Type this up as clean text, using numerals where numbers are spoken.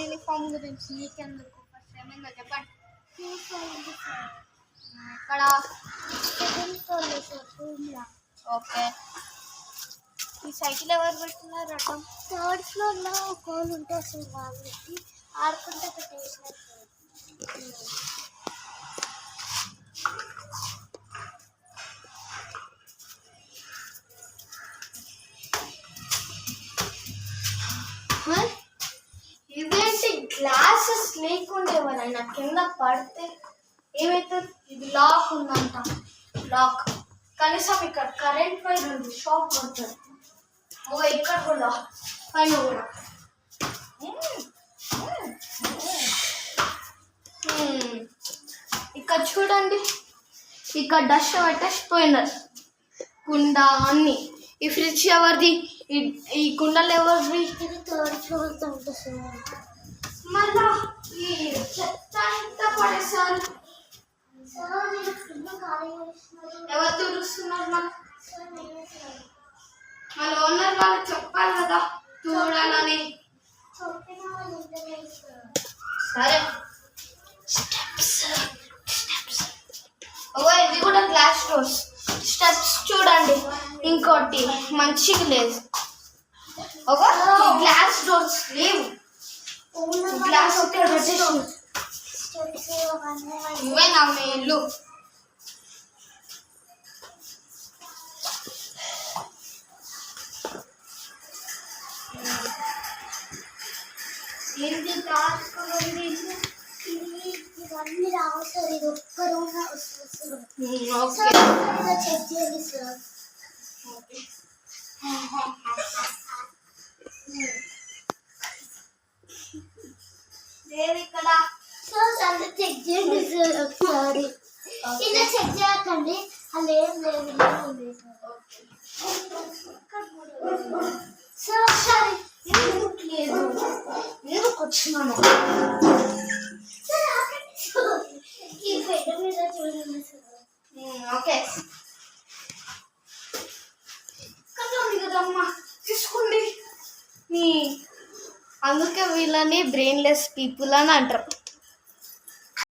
Uniform గురించి నీకెందుకు first ఏమైందో చెప్పండి. ఇక్కడ సెకండ్ ఫ్లోర్లో సార్ రూమ్లో. ఓకే, ఈ సైకిల్ ఎవరు పెట్టున్నారు అర్థం? థర్డ్ ఫ్లోర్లో కోళ్ళు ఉంటాయి సార్, వాళ్ళకి ఆడుకుంటే పెట్టేసినారు సార్. ఇదేంటి గ్లాసెస్ లేకుండా ఎవరైనా కింద పడితే ఏమవుతుంది? ఇది లాక్ ఉందంట, లాక్. కనీసం ఇక్కడ కరెంట్ వైర్ ఉంది, షాక్ పడుతుంది. ఇక్కడ కూడా పైన కూడా. ఇక్కడ చూడండి, ఇక్కడ డస్ట్ పట్టేసిపోయినారు కుండ అన్ని. ఈ ఫ్రిడ్జ్ ఎవరిది? ఈ కుండలు ఎవరిది? ఇది థర్డ్ ఫ్లోర్ ఉంటుంది. మళ్ళా ఈ చెత్త ఎంత పడేసారు. ఎవరు తుడుస్తున్నారు? మన ఓనర్ వాళ్ళు చెప్పాలి కదా చూడాలని. సరే, ఇది కూడా గ్లాస్ డోర్స్. స్టెప్స్ చూడండి, ఇంకోటి మంచిగా లేదు. గ్లాస్ డోర్స్ లేవు, గ్లాస్ ఇవే నా మేలు. ఏంటి దాచుకోండి, ఇవన్నీ రావు సార్. ఇది ఒక్క రూమ్ చెక్ చేయండి సార్. ఇక్కడ సార్ అంతా చెక్ చేయండి సార్ ఒకసారి. ఇలా చెక్ చేయకండి, అలా ఏం లేదు సార్. ఒకసారి ఎందుకు లేదు, ఎందుకు వచ్చినాను చూడండి సార్. ఓకే, ఉంది కదమ్మా, తీసుకోండి. అందుకే వీళ్ళని బ్రెయిన్లెస్ పీపుల్ అని అంటారు.